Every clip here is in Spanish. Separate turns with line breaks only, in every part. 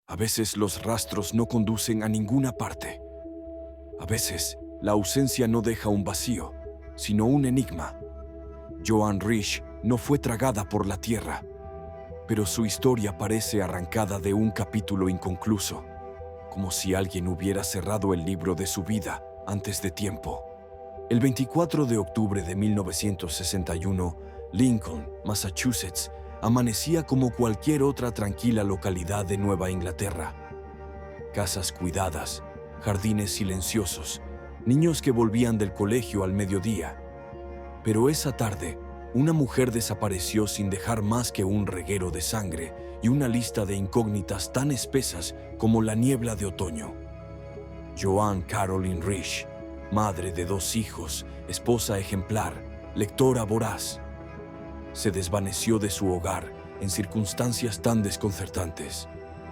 A veces los rastros no conducen a ninguna parte. A veces la ausencia no deja un vacío, sino un enigma. Joan Risch no fue tragada por la tierra, pero su historia parece arrancada de un capítulo inconcluso, como si alguien hubiera cerrado el libro de su vida antes de tiempo. El 24 de octubre de 1961, Lincoln, Massachusetts, amanecía como cualquier otra tranquila localidad de Nueva Inglaterra. Casas cuidadas, jardines silenciosos, niños que volvían del colegio al mediodía. Pero esa tarde, una mujer desapareció sin dejar más que un reguero de sangre y una lista de incógnitas tan espesas como la niebla de otoño. Joan Caroline Risch, madre de 2 hijos, esposa ejemplar, lectora voraz, se desvaneció de su hogar en circunstancias tan desconcertantes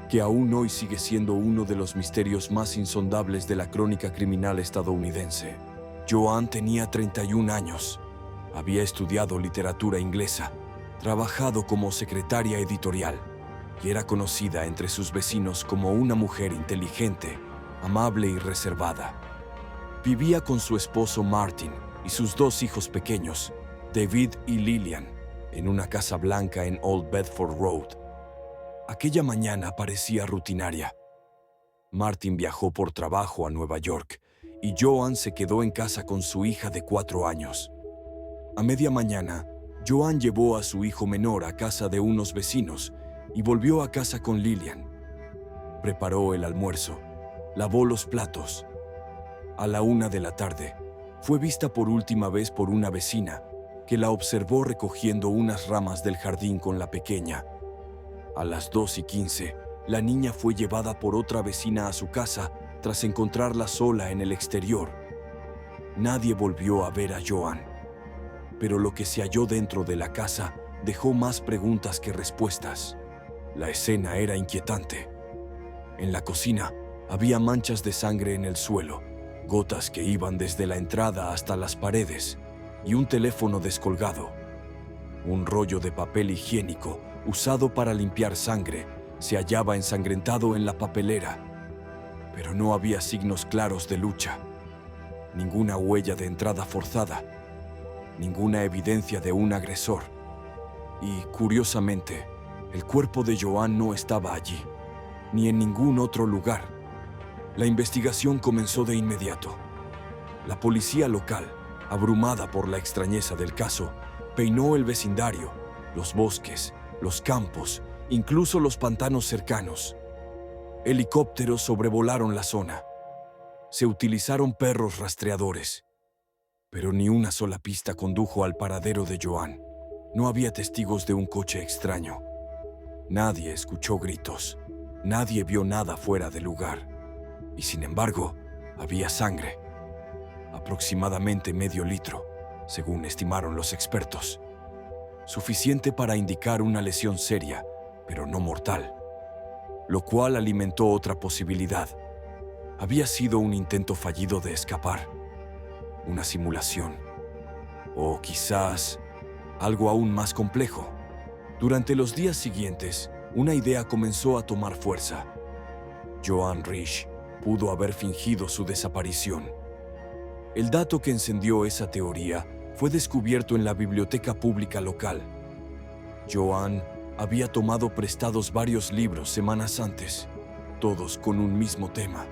que aún hoy sigue siendo uno de los misterios más insondables de la crónica criminal estadounidense. Joan tenía 31 años. Había estudiado literatura inglesa, trabajado como secretaria editorial y era conocida entre sus vecinos como una mujer inteligente, amable y reservada. Vivía con su esposo Martin y sus 2 hijos pequeños, David y Lillian, en una casa blanca en Old Bedford Road. Aquella mañana parecía rutinaria. Martin viajó por trabajo a Nueva York y Joan se quedó en casa con su hija de 4 años. A media mañana, Joan llevó a su hijo menor a casa de unos vecinos y volvió a casa con Lillian. Preparó el almuerzo, lavó los platos. A la 1 de la tarde, fue vista por última vez por una vecina, que la observó recogiendo unas ramas del jardín con la pequeña. A las 2:15, la niña fue llevada por otra vecina a su casa tras encontrarla sola en el exterior. Nadie volvió a ver a Joan, pero lo que se halló dentro de la casa dejó más preguntas que respuestas. La escena era inquietante. En la cocina había manchas de sangre en el suelo, gotas que iban desde la entrada hasta las paredes, y un teléfono descolgado. Un rollo de papel higiénico usado para limpiar sangre se hallaba ensangrentado en la papelera, pero no había signos claros de lucha, ninguna huella de entrada forzada, ninguna evidencia de un agresor. Y, curiosamente, el cuerpo de Joan no estaba allí, ni en ningún otro lugar. La investigación comenzó de inmediato. La policía local, abrumada por la extrañeza del caso, peinó el vecindario, los bosques, los campos, incluso los pantanos cercanos. Helicópteros sobrevolaron la zona. Se utilizaron perros rastreadores. Pero ni una sola pista condujo al paradero de Joan. No había testigos de un coche extraño. Nadie escuchó gritos. Nadie vio nada fuera de lugar. Y sin embargo, había sangre. Aproximadamente medio litro, según estimaron los expertos. Suficiente para indicar una lesión seria, pero no mortal. Lo cual alimentó otra posibilidad. Había sido un intento fallido de escapar. Una simulación. O quizás algo aún más complejo. Durante los días siguientes, una idea comenzó a tomar fuerza. Joan Risch pudo haber fingido su desaparición. El dato que encendió esa teoría fue descubierto en la biblioteca pública local. Joan había tomado prestados varios libros semanas antes, todos con un mismo tema: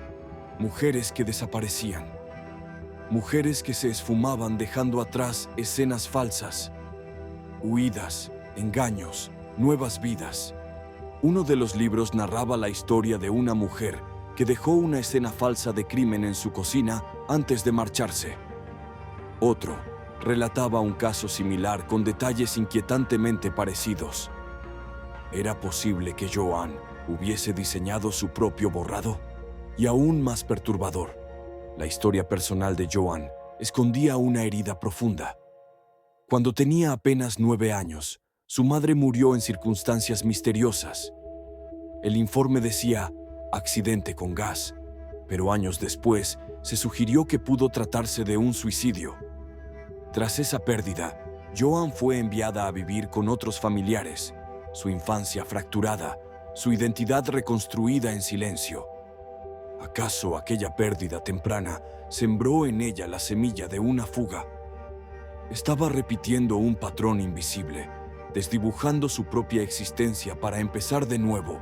mujeres que desaparecían. Mujeres que se esfumaban dejando atrás escenas falsas, huidas, engaños, nuevas vidas. Uno de los libros narraba la historia de una mujer que dejó una escena falsa de crimen en su cocina antes de marcharse. Otro relataba un caso similar con detalles inquietantemente parecidos. ¿Era posible que Joan hubiese diseñado su propio borrado? Y aún más perturbador, la historia personal de Joan escondía una herida profunda. Cuando tenía apenas 9 años, su madre murió en circunstancias misteriosas. El informe decía accidente con gas, pero años después se sugirió que pudo tratarse de un suicidio. Tras esa pérdida, Joan fue enviada a vivir con otros familiares, su infancia fracturada, su identidad reconstruida en silencio. ¿Acaso aquella pérdida temprana sembró en ella la semilla de una fuga? Estaba repitiendo un patrón invisible, desdibujando su propia existencia para empezar de nuevo,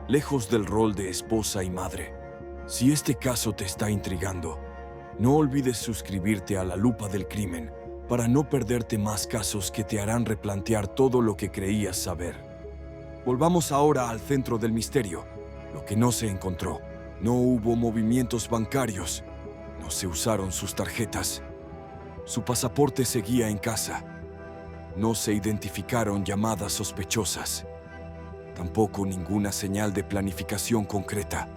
lejos del rol de esposa y madre. Si este caso te está intrigando, no olvides suscribirte a La Lupa del Crimen para no perderte más casos que te harán replantear todo lo que creías saber. Volvamos ahora al centro del misterio, lo que no se encontró. No hubo movimientos bancarios, no se usaron sus tarjetas. Su pasaporte seguía en casa. No se identificaron llamadas sospechosas. Tampoco ninguna señal de planificación concreta.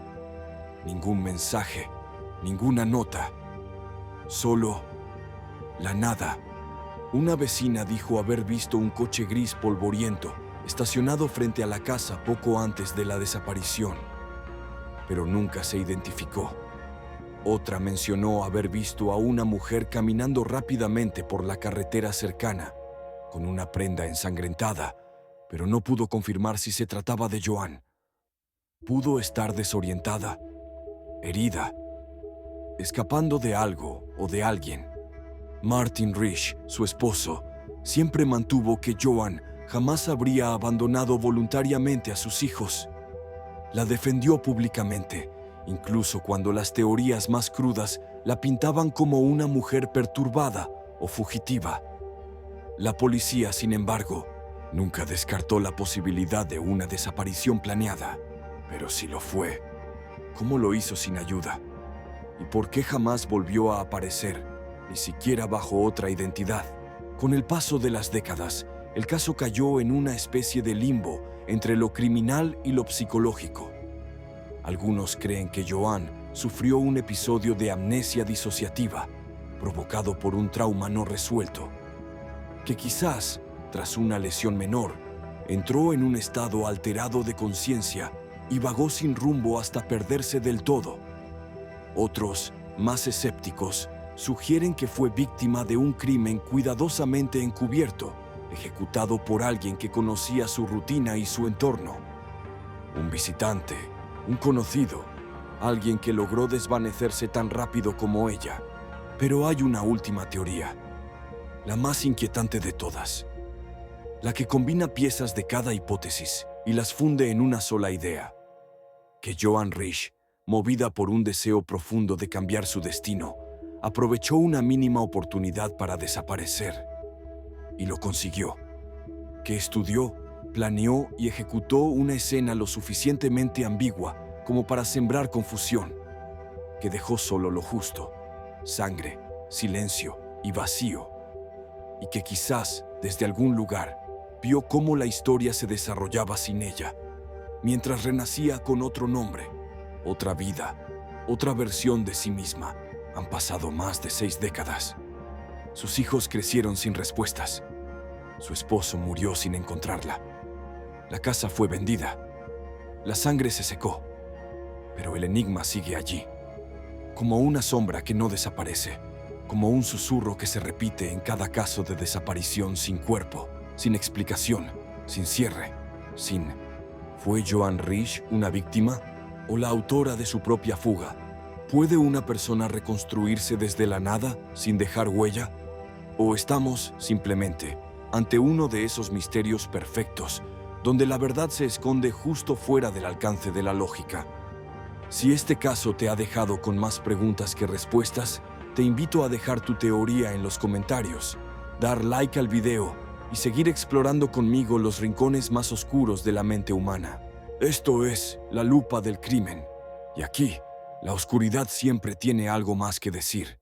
Ningún mensaje, ninguna nota. Solo la nada. Una vecina dijo haber visto un coche gris polvoriento estacionado frente a la casa poco antes de la desaparición, pero nunca se identificó. Otra mencionó haber visto a una mujer caminando rápidamente por la carretera cercana, con una prenda ensangrentada, pero no pudo confirmar si se trataba de Joan. Pudo estar desorientada, herida, escapando de algo o de alguien. Martin Risch, su esposo, siempre mantuvo que Joan jamás habría abandonado voluntariamente a sus hijos. La defendió públicamente, incluso cuando las teorías más crudas la pintaban como una mujer perturbada o fugitiva. La policía, sin embargo, nunca descartó la posibilidad de una desaparición planeada. Pero si lo fue, ¿cómo lo hizo sin ayuda? ¿Y por qué jamás volvió a aparecer, ni siquiera bajo otra identidad? Con el paso de las décadas, el caso cayó en una especie de limbo entre lo criminal y lo psicológico. Algunos creen que Joan sufrió un episodio de amnesia disociativa, provocado por un trauma no resuelto, que quizás, tras una lesión menor, entró en un estado alterado de conciencia y vagó sin rumbo hasta perderse del todo. Otros, más escépticos, sugieren que fue víctima de un crimen cuidadosamente encubierto, ejecutado por alguien que conocía su rutina y su entorno. Un visitante, un conocido, alguien que logró desvanecerse tan rápido como ella. Pero hay una última teoría, la más inquietante de todas, la que combina piezas de cada hipótesis y las funde en una sola idea: que Joan Risch, movida por un deseo profundo de cambiar su destino, aprovechó una mínima oportunidad para desaparecer. Y lo consiguió. Que estudió, planeó y ejecutó una escena lo suficientemente ambigua como para sembrar confusión. Que dejó solo lo justo: sangre, silencio y vacío. Y que quizás, desde algún lugar, vio cómo la historia se desarrollaba sin ella, mientras renacía con otro nombre, otra vida, otra versión de sí misma. Han pasado más de 6 décadas. Sus hijos crecieron sin respuestas. Su esposo murió sin encontrarla. La casa fue vendida. La sangre se secó. Pero el enigma sigue allí, como una sombra que no desaparece, como un susurro que se repite en cada caso de desaparición sin cuerpo, sin explicación, sin cierre, sin... ¿Fue Joan Risch una víctima o la autora de su propia fuga? ¿Puede una persona reconstruirse desde la nada sin dejar huella? ¿O estamos, simplemente, ante uno de esos misterios perfectos, donde la verdad se esconde justo fuera del alcance de la lógica? Si este caso te ha dejado con más preguntas que respuestas, te invito a dejar tu teoría en los comentarios, dar like al video y seguir explorando conmigo los rincones más oscuros de la mente humana. Esto es La Lupa del Crimen, y aquí, la oscuridad siempre tiene algo más que decir.